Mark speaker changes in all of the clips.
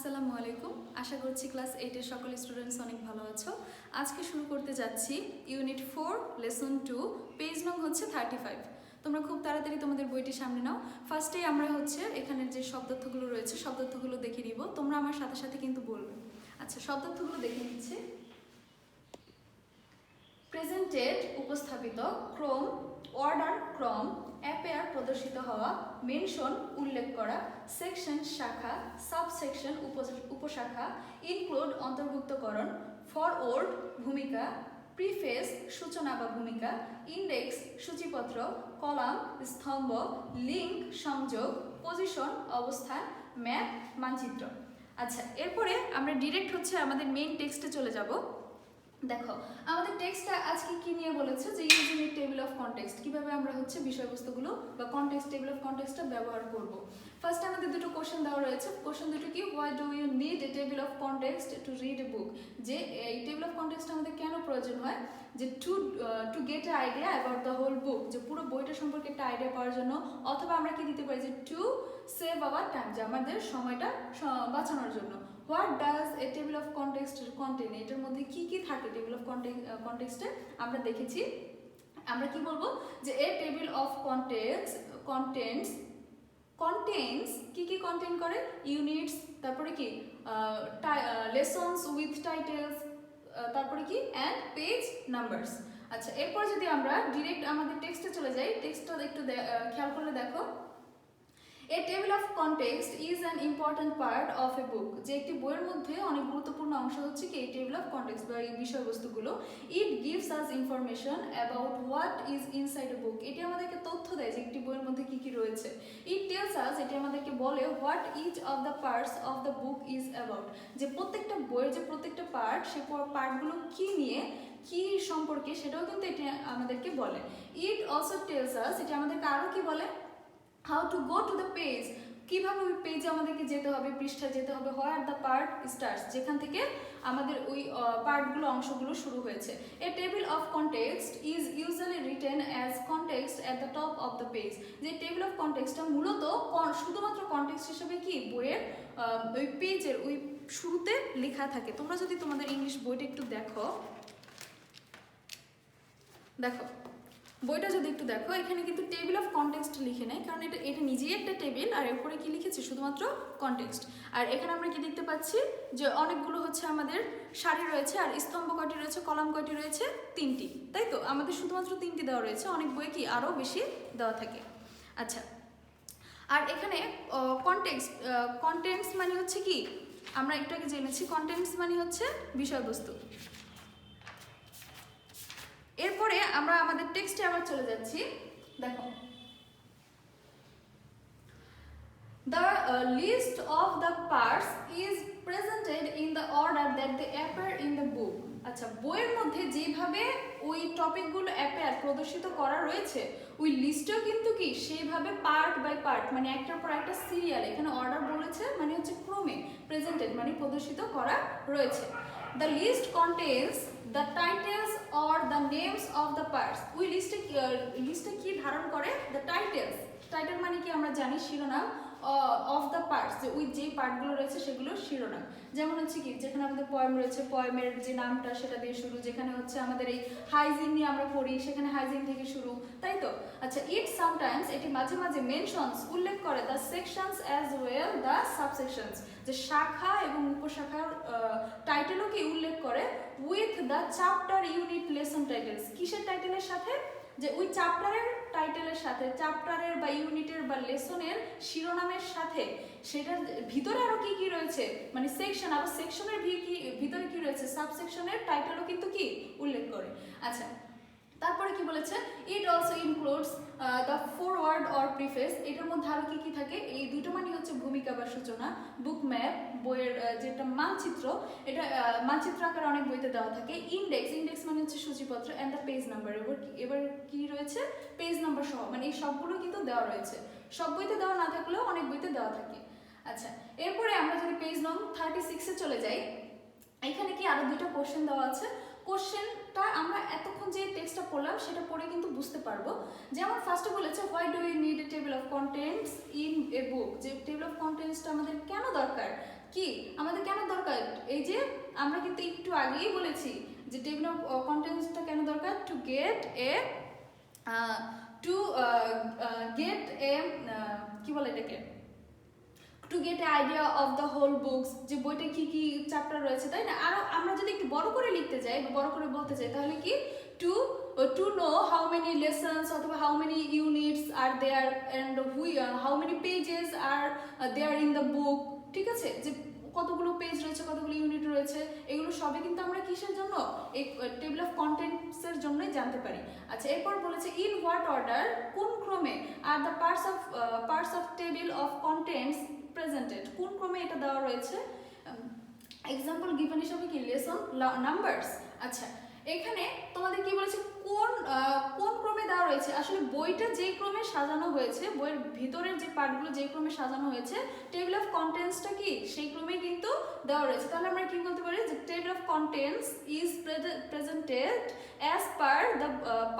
Speaker 1: আসসালামু আলাইকুম। আশা করছি ক্লাস 8 এর সকল স্টুডেন্টস অনেক ভালো আছো। আজকে শুরু করতে যাচ্ছি ইউনিট 4 লেসন 2, পেজ নং হচ্ছে 35। তোমরা খুব তাড়াতাড়ি তোমাদের বইটি সামনে নাও। ফার্স্টেই আমরা হচ্ছে এখানের যে শব্দার্থগুলো রয়েছে শব্দার্থগুলো দেখে নিব, তোমরা আমার সাথে সাথে কিন্তু বলবে। আচ্ছা, শব্দার্থগুলো দেখে নিচ্ছি। প্রেজেন্টেড উপস্থাপিত, ক্রম অর্ডার ক্রম, অ্যাপেয়ার প্রদর্শিত হওয়া, মেনশন উল্লেখ করা, সেকশন শাখা, সাবসেকশন উপশাখা, ইনক্লুড অন্তর্ভুক্তকরণ, ফরওয়ার্ড ভূমিকা, প্রিফেস সূচনা বা ভূমিকা, ইন্ডেক্স সূচিপত্র, কলাম স্তম্ভ, লিঙ্ক সংযোগ, পজিশন অবস্থান, ম্যাপ মানচিত্র। আচ্ছা, এরপরে আমরা ডিরেক্ট হচ্ছে আমাদের মেইন টেক্সটে চলে যাব। দেখো, আমাদের টেক্সটটা আজকে কি নিয়ে বলেছে যে using a table of context, কিভাবে আমরা হচ্ছে বিষয়বস্তুগুলো বা কনটেক্সট টেবিল অফ কনটেক্সটটা ব্যবহার করব। ফার্স্ট আমাদের দুটো কোশ্চেন দেওয়া রয়েছে। কোশ্চেন দুটো কি, why do you need a table of context to read a book, যে এই টেবিল অফ কনটেক্সট আমাদের কেন প্রয়োজন হয়, যে to get a idea about the whole book, যে পুরো বইটা সম্পর্কে একটা আইডিয়া পাওয়ার জন্য, অথবা আমরা কি দিতে পারি যে টু সেভ আওয়ার টাইম, যে আমাদের সময়টা বাঁচানোর জন্য। What does a table of context contain, এটার মধ্যে কি কি থাকে টেবিল অফ কনটেক্সটে আমরা দেখেছি। আমরা কি বলবো যে এ টেবিল অফ কন্টেন্টস কি কি কন্টেন্ট করে, ইউনিটস, তারপরে কি লেসনস উইথ টাইটেলস, তারপরে কি অ্যান্ড পেজ নাম্বারস। আচ্ছা, এরপর যদি আমরা ডিরেক্ট আমাদের টেক্সটে চলে যাই, টেক্সটটা একটু খেয়াল করলে দেখো, A table of context is an important part of a book, যে একটি বইয়ের মধ্যে অনেক গুরুত্বপূর্ণ অংশ হচ্ছে কি এই টেবিল অফ কনটেক্সট বা এই বিষয়বস্তুগুলো। It gives us information about what is inside a book, এটি আমাদেরকে তথ্য দেয় যে একটি বইয়ের মধ্যে কি কি রয়েছে। It tells us, এটি আমাদেরকে বলে what each of the parts of the book is about, যে প্রত্যেকটা বইয়ের যে প্রত্যেকটা পার্ট, সে পার্টগুলো কি নিয়ে কি সম্পর্কে সেটাও কিন্তু এটি আমাদেরকে বলে। It also tells us, এটি আমাদেরকে আরও কি বলে, how to go to the page, কিভাবে ওই পেজে আমাদেরকে যেতে হবে, পৃষ্ঠায় যেতে হবে, where the part starts, যেখান থেকে আমাদের ওই পার্টগুলো অংশগুলো শুরু হয়েছে। A table of context is usually written as context at the top of the page, যে টেবিল অফ কনটেক্সটটা মূলত শুধুমাত্র কনটেক্সট হিসেবে কি বইয়ের ওই পেজের ওই শুরুতে লেখা থাকে। তোমরা যদি তোমাদের ইংলিশ বইটা একটু দেখো বইটা যদি একটু দেখো, এখানে কিন্তু টেবিল অফ কনটেক্সট লিখে নেয়, কারণ এটা নিজেই একটা টেবিল, আর এরপরে কি লিখেছি শুধুমাত্র কনটেক্সট। আর এখানে আমরা কি দেখতে পাচ্ছি যে অনেকগুলো হচ্ছে আমাদের সারি রয়েছে, আর স্তম্ভ কয়টি রয়েছে, কলাম কয়টি রয়েছে, 3টি, তাই তো। আমাদের শুধুমাত্র 3টি দেওয়া রয়েছে, অনেক বইয়ে কি আরও বেশি দেওয়া থাকে। আচ্ছা, আর এখানে কন্টেন্টস মানে হচ্ছে কি, আমরা একটু আগে জেনেছি কন্টেন্টস মানে হচ্ছে বিষয়বস্তু। এরপরে আমরা আমাদের টেক্সটে আবার চলে যাচ্ছি। দেখো, the list of the parts is presented in the order that they appear in the book. আচ্ছা, বইয়ের মধ্যে যেভাবে ওই টপিকগুলো অ্যাপেয়ার প্রদর্শিত করা রয়েছে, ওই লিস্টেও কিন্তু কি সেইভাবে পার্ট বাই পার্ট, মানে একটার পর একটা সিরিয়াল, এখানে অর্ডার বলেছে মানে হচ্ছে ক্রমে, প্রেজেন্টেড মানে প্রদর্শিত করা রয়েছে। The list contains the titles or the names of the parts. ওই লিস্টে কি ধারণ করে, the titles, টাইটেল মানে কি আমরা জানি শিরোনাম, অফ দ্য পার্টস, যে ওই যে পার্টগুলো রয়েছে সেগুলো শিরোনাম। যেমন হচ্ছে কি, যেখানে আমাদের পয়েম রয়েছে, পয়েমের যে নামটা সেটা দিয়ে শুরু, যেখানে হচ্ছে আমাদের এই হাইজিন নিয়ে আমরা পড়ি, সেখানে হাইজিন থেকে শুরু, তাই তো। আচ্ছা, ইট সামটাইমস, এটি মাঝে মাঝে মেনশনস উল্লেখ করে the sections as well the subsections, যে শাখা এবং উপশাখার টাইটেলও কি উল্লেখ করে, with the chapter unit lesson titles, কিসের টাইটেলের সাথে, যে ওই চ্যাপ্টারের টাইটেলের সাথে, চ্যাপ্টারের বা ইউনিটের বা লেসনের শিরোনামের সাথে, সেটার ভিতরে আরো কি কি রয়েছে, মানে সেকশন, আবার সেকশনের ভিতরে কি রয়েছে, সাবসেকশনের টাইটেলও কিন্তু কি উল্লেখ করে। আচ্ছা, তারপরে কি বলেছে, it also includes the forward or preface, এটার মধ্যে আরো কি কি থাকে, এই দুটো মানে হচ্ছে ভূমিকা বা সূচনা, বুক ম্যাপ, বইয়ের যেটা মানচিত্র, এটা মানচিত্র আকারে অনেক বইতে দেওয়া থাকে, ইন্ডেক্স মানে হচ্ছে সূচিপত্র, অ্যান্ড দ্য পেজ নাম্বার, এবার কি রয়েছে, পেজ নাম্বার সহ, মানে এই সবগুলো কিন্তু দেওয়া রয়েছে। সব বইতে দেওয়া না থাকলেও অনেক বইতে দেওয়া থাকে। আচ্ছা, এরপরে আমরা যদি পেজ নং 36-এ চলে যাই, এখানে কি আরো দুটো কোশ্চেন দেওয়া আছে। কোশ্চেনটা আমরা এতক্ষণ যে টেক্সটটা পড়লাম সেটা পড়ে কিন্তু বুঝতে পারবো। যেমন ফার্স্টে বলেছে, why do you need a table of contents in a book, যে টেবিল অফ কন্টেন্টসটা আমাদের কেন দরকার, কি আমাদের কেন দরকার? এই যে আমরা কিন্তু একটু আগেই বলেছি যে টেবিল অফ কন্টেন্টসটা কেন দরকার? টু গেট এ কি বলে এটাকে, to get a idea of the whole books, যে বইটা কি কি চ্যাপ্টার রয়েছে, তাই না? আরো আমরা যদি একটু বড় করে লিখতে যাই বা বড় করে বলতে চাই তাহলে কি to know how many lessons অথবা how many units are there and how many pages are there in the book, ঠিক আছে? যে কতগুলো পেজ রয়েছে, কতগুলো ইউনিট রয়েছে, এগুলো সবই কিন্তু আমরা কিসের জন্য? এই টেবিল অফ কন্টেন্টসের জন্যই জানতে পারি। আচ্ছা, এরপর বলেছে ইন হোয়াট অর্ডার, কোন ক্রমে are the parts of table of contents presented, কোন ক্রমে এটা দেওয়া রয়েছে? এক্সাম্পল গিভেন হিসাবে কি লেসন নাম্বারস। আচ্ছা, এখানে তোমাদের কি বলেছে কোন ক্রমে দেওয়া রয়েছে? আসলে বইটা যে ক্রমে সাজানো হয়েছে, বইয়ের ভিতরের যে পার্টগুলো যে ক্রমে সাজানো হয়েছে, টেবিল অফ কন্টেন্টসটা কি সেই ক্রমেই কিন্তু দেওয়া রয়েছে। তাহলে আমরা কি বলতে পারি যে table of contents is presented as per the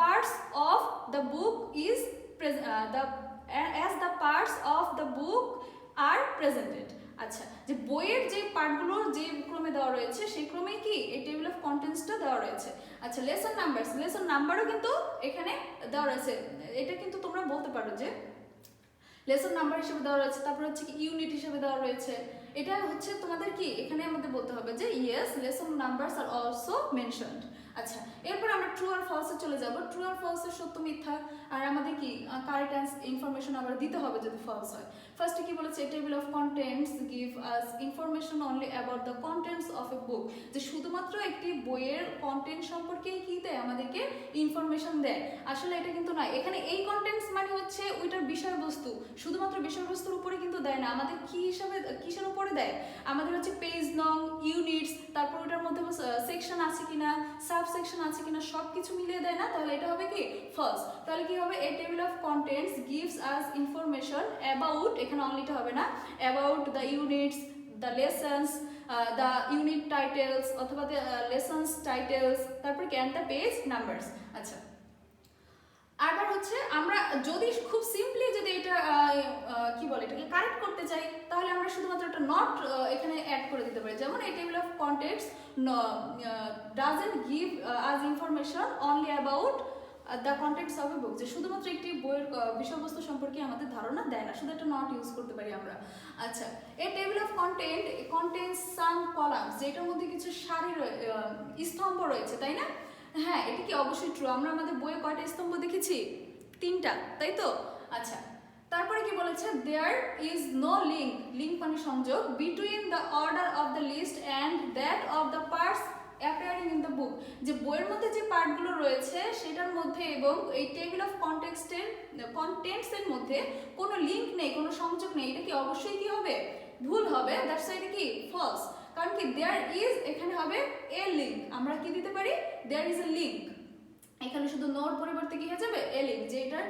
Speaker 1: parts of the book is the parts of the book R presented. আচ্ছা, যে বইয়ের যে পার্টগুলো যে ক্রমে দেওয়া রয়েছে সেই ক্রমেই কি এই টেবিল অফ কন্টেন্টসটা দেওয়া রয়েছে। আচ্ছা, লেসন নাম্বারও কিন্তু এখানে দেওয়া রয়েছে। এটা কিন্তু তোমরা বলতে পারো যে লেসন নাম্বার হিসেবে দেওয়া রয়েছে, তারপর হচ্ছে কি ইউনিট হিসেবে দেওয়া রয়েছে। এটা হচ্ছে তোমাদের কি এখানে আমাদের বলতে হবে যে yes lesson numbers are also mentioned. আচ্ছা, এরপর আমরা ট্রু আর ফলসে চলে যাব। ট্রু আর ফলসের সত্য মিথ্যা আর আমাদের কি কারেক্ট ইনফরমেশন আবার দিতে হবে যদি ফলস হয়। ফার্স্টে কি বলেছে, table of contents give us information only about the contents of a book, যে শুধুমাত্র একটি বইয়ের কন্টেন্ট সম্পর্কে কি দেয়, আমাদেরকে ইনফরমেশন দেয়। আসলে এটা কিন্তু নয়, এখানে এই কন্টেন্টস মানে হচ্ছে ওইটার বিষয়বস্তু, শুধুমাত্র বিষয়বস্তুর উপরে কিন্তু দেয় না, আমাদের কি হিসাবে কিসের উপরে দেয়, আমাদের হচ্ছে পেজ নং, ইউনিটস, তারপর ওটার মধ্যে সেকশন আছে কিনা, সাব সেকশন আছে কিনা, সব কিছু মিলিয়ে দেয় না। তাহলে এটা হবে কি ফার্স্ট। তাহলে কি হবে, a table of contents gives us information about, এখানে অনলিটা হবে না, about the units, the lessons, the unit titles অথবা দ্য লেসন্স টাইটেলস, তারপর ক্যান দ্য পেজ নাম্বারস। আচ্ছা, আবার হচ্ছে আমরা যদি খুব সিম্পলি যদি এটা কি বলে এটাকে কারেক্ট করতে চাই তাহলে আমরা শুধুমাত্র একটা নট এখানে অ্যাড করে দিতে পারি। যেমন এই table of contents doesn't give us information only about the contents of a book, যে শুধুমাত্র একটি বইয়ের বিষয়বস্তু সম্পর্কে আমাদের ধারণা দেয় না, শুধু একটা নট ইউজ করতে পারি আমরা। আচ্ছা, এই table of content contents some columns, যেটার মধ্যে কিছু সারি স্তম্ভ রয়েছে, তাই না? হ্যাঁ, এটা কি অবশ্যই ট্রু। আমরা আমাদের বইয়ে কয়টা স্তম্ভ দেখেছি? 3টা, তাই তো? আচ্ছা, তারপরে কি বলেছে, দেয়ার ইজ নো লিঙ্ক মানে সংযোগ, between the order of the list and that of the parts appearing in the book, যে বইয়ের মধ্যে যে পার্টগুলো রয়েছে সেটার মধ্যে এবং এই টেবিল অফ কন্টেন্টসের মধ্যে কোনো লিঙ্ক নেই, কোনো সংযোগ নেই। এটা কি অবশ্যই কি হবে? ভুল হবে। দ্যাটস এটা কি ফলস। কারণ কি দেয়ার ইজ এখানে হবে এ লিঙ্ক, আমরা কি দিতে পারি, দেয়ার ইজ এ লিঙ্ক। এখানে শুধু নোর পরিবর্তে কি হয়ে যাবে, এ লিঙ্ক, যে এটার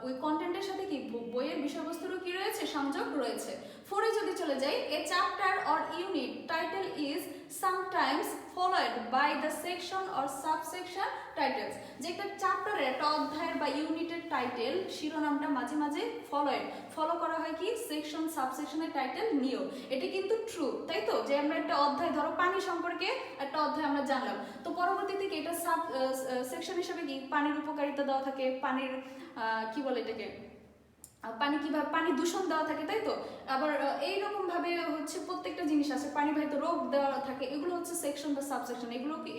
Speaker 1: ওই কন্টেন্টের সাথে কি বইয়ের বিষয়বস্তুরও কি রয়েছে, সংযোগ রয়েছে। 4-এ যদি চলে যাই, a chapter or unit title is sometimes followed by the section or subsection titles, যে একটা চ্যাপ্টারের একটা অধ্যায়ের বা ইউনিটের টাইটেল শিরোনামটা মাঝে মাঝে ফলো করা হয় কি সেকশন সাবসেকশনের টাইটেল নিয়েও। এটা কিন্তু ট্রু, তাই তো? যে আমরা একটা অধ্যায়, ধরো পানি সম্পর্কে একটা অধ্যায় আমরা জানলাম, তো পরবর্তীতে কি এটা সাব সেকশন হিসেবে কি পানির উপকারিতা দেওয়া থাকে, পানির কি বলে এটাকে, পানি কিভাবে, পানি দূষণ দেওয়া থাকে, তাই তো? আবার এইরকম ভাবে হচ্ছে প্রত্যেকটা জিনিস আছে, পানিবাহিত রোগ দেওয়া থাকে, এগুলো হচ্ছে সেকশন বা সাবসেকশন।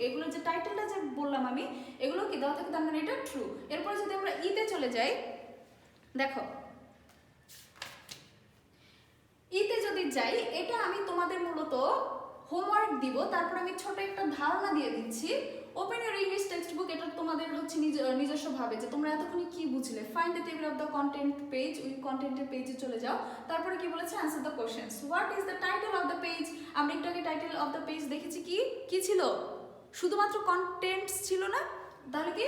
Speaker 1: এগুলো যে টাইটেলটা যে বললাম আমি, এগুলো কি দেওয়া থাকে, তার মানে এটা ট্রু। এরপরে যদি আমরা ইতে চলে যাই, দেখো ইতে যদি যাই, এটা আমি তোমাদের মূলত হোমওয়ার্ক দিব, তারপর আমি ছোট একটা ধারণা দিয়ে দিচ্ছি। Open your English text book, এটা তোমাদের হচ্ছে নিজস্ব ভাবে যে তোমরা এতক্ষণ কি বুঝলে। Find the table of the content page, ওই কন্টেন্টের পেজে চলে যাও। তারপরে কি বলেছে, answer the questions. What is the title of the page? আমরা একটু আগে টাইটেল অফ দ্য পেজ দেখেছি, কি ছিল? শুধুমাত্র কন্টেন্টস ছিল না? তাহলে কি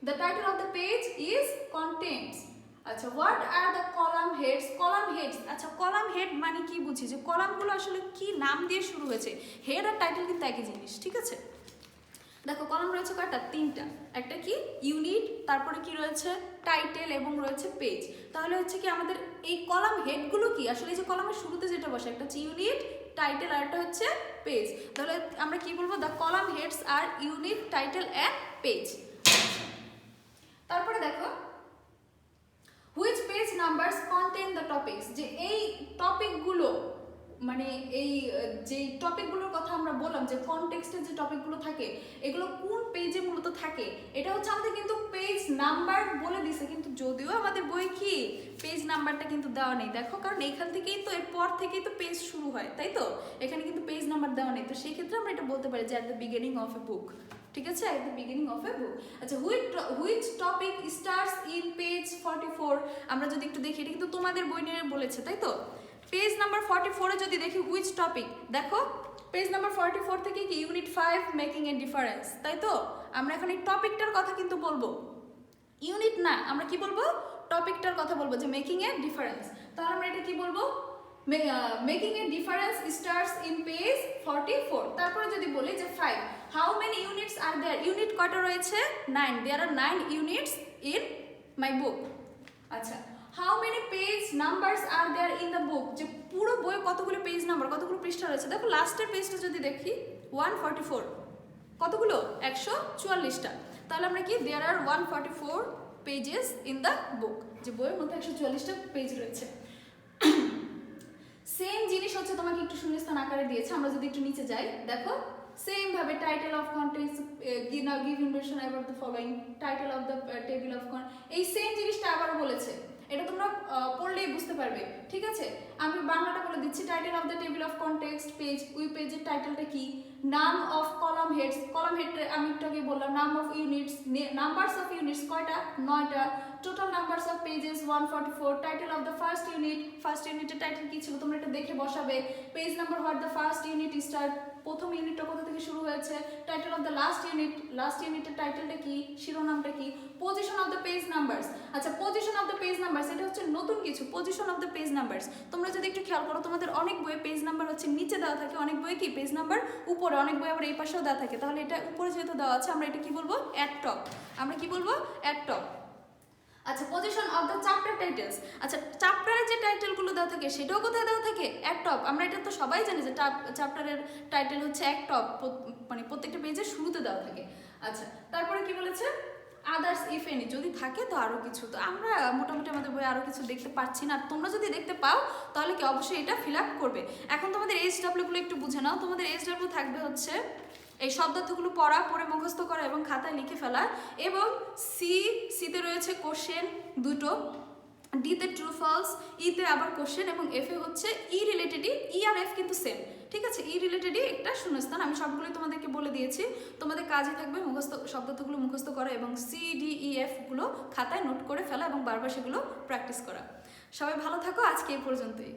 Speaker 1: the title of the page is contents. আচ্ছা, what are the column heads? Column heads, আচ্ছা কলাম হেড মানে কি বুঝি, যে কলামগুলো আসলে কি নাম দিয়ে শুরু হয়েছে। হেড আর টাইটেল কিন্তু একই জিনিস, ঠিক আছে? দেখো কলাম রয়েছে কয়টা, 3টা। একটা কি ইউনিট, তারপরে কি রয়েছে টাইটেল এবং রয়েছে পেজ। তাহলে হচ্ছে কি আমাদের এই কলাম হেডগুলো কি, আসলে যে কলামের শুরুতে যেটা বসে, একটা হচ্ছে ইউনিট, টাইটেল আর একটা হচ্ছে পেজ। তাহলে আমরা কি বলবো, দ্য কলাম হেডস আর ইউনিট, টাইটেল অ্যান্ড পেজ। তারপরে দেখো which page numbers contain the topics, যে এই টপিকগুলো মানে এই যে টপিকগুলোর কথা আমরা বললাম যে কনটেক্সটে যে টপিকগুলো থাকে এগুলো কোন পেজে মূলত থাকে, এটা হচ্ছে আমাদের কিন্তু পেজ নাম্বার বলে দিছে, কিন্তু যদিও আমাদের বই কি পেজ নাম্বারটা কিন্তু দেওয়া নেই। দেখো কারণ এখান থেকেই তো এরপর থেকেই তো পেজ শুরু হয়, তাই তো এখানে কিন্তু পেজ নাম্বার দেওয়া নেই। তো সেই ক্ষেত্রে আমরা এটা বলতে পারি যে at the beginning of a বুক, ঠিক আছে, at the beginning of a বুক। আচ্ছা which topic starts in page 44, আমরা যদি একটু দেখি এটা কিন্তু তোমাদের বই নিয়ে বলেছে, তাই তো। পেজ নাম্বার 44 এ যদি দেখি হুইচ টপিক, দেখো পেজ নাম্বার 44 থেকে কি ইউনিট 5 মেকিং এ ডিফারেন্স, তাই তো। আমরা এখন এই টপিকটার কথা কিন্তু বলবো, ইউনিট না, আমরা কি বলবো টপিকটার কথা বলবো যে মেকিং এ ডিফারেন্স। তাহলে আমরা এটা কি বলবো, making a difference starts in page 44। তারপরে যদি বলি যে 5 how many units are there, unit কয়টা রয়েছে 9, দেয়ার আর 9 ইউনিটস ইন মাই বুক। আচ্ছা how many page numbers are there in the book, যে পুরো বই কতগুলো পেজ নাম্বার কতগুলো পৃষ্ঠা রয়েছে। দেখো লাস্টের পেজটা যদি দেখি 144, কতগুলো 144টা। তাহলে আমরা কি দেয়ার আর 144 পেজেস ইন দ্য বুক, যে বইয়ের মধ্যে 144টা পেজ রয়েছে। সেম জিনিস হচ্ছে তোমাকে একটু শূন্যস্থান আকারে দিয়েছে, আমরা যদি একটু নিচে যাই দেখো সেম ভাবে title of contents give information about the following, title of the table of এই সেম জিনিসটা আবার বলেছে, এটা তোমরা পড়লেই বুঝতে পারবে, ঠিক আছে। আমি বাংলাটা বলে দিচ্ছি, title of the table of context page, ওই পেজের টাইটেলটা কি, নাম of column heads, column head আমি একটু আগে বললাম, নাম of units, numbers of units কয়টা 9টা, total numbers of pages 144, title of the first unit, ফার্স্ট ইউনিটের টাইটেল কি ছিল তোমরা এটা দেখে বসাবে, page number what the first unit start, প্রথম ইউনিটটা কোথা থেকে শুরু হয়েছে, title of the last unit, last ইউনিটের টাইটেলটা কি, শিরোনামটা কি, position of the page numbers. আচ্ছা position of the page numbers এটা হচ্ছে নতুন কিছু, position of the page numbers. তোমরা যদি একটু খেয়াল করো তোমাদের অনেক বইয়ে পেজ নাম্বার হচ্ছে নিচে দেওয়া থাকে, অনেক বইয়ে কি পেজ নাম্বার উপরে, অনেক বই আবার এই পাশেও দেওয়া থাকে। তাহলে এটা উপরে যেহেতু দেওয়া আছে আমরা এটা কি বলবো অ্যাট টপ, আমরা কি বলবো অ্যাট টপ। আচ্ছা position of the chapter titles, আচ্ছা চ্যাপ্টারের যে টাইটেলগুলো দেওয়া থাকে সেটাও কোথায় দেওয়া থাকে অ্যাট টপ। আমরা এটা তো সবাই জানি যে চ্যাপ্টারের টাইটেল হচ্ছে অ্যাট টপ, মানে প্রত্যেকটা পেজের শুরুতে দেওয়া থাকে। আচ্ছা তারপরে কি বলেছে আদার্স ইফ এনি, যদি থাকে তো আরও কিছু, তো আমরা মোটামুটি আমাদের বইয়ে আরও কিছু দেখতে পাচ্ছি না, তোমরা যদি দেখতে পাও তাহলে কি অবশ্যই এটা ফিল আপ করবে। এখন তোমাদের এইচডব্লিউগুলো একটু বুঝে নাও, তোমাদের এইচডব্লিউ থাকবে হচ্ছে এই শব্দার্থগুলো পড়ে মুখস্থ করা এবং খাতায় লিখে ফেলা, এবং সিতে রয়েছে কোশ্চেন দুটো, ডিতে ট্রু ফলস, ইতে আবার কোশ্চেন, এবং এফে হচ্ছে ই রিলেটেডই, ই আর এফ কিন্তু সেম, ঠিক আছে, ই রিলেটেডই একটা শূন্যস্থান। আমি সবগুলোই তোমাদেরকে বলে দিয়েছি, তোমাদের কাজে থাকবে মুখস্থ শব্দার্থগুলো মুখস্থ করা এবং CDEFগুলো খাতায় নোট করে ফেলা এবং বারবার সেগুলো প্র্যাকটিস করা। সবাই ভালো থাকো, আজকে এই পর্যন্তই।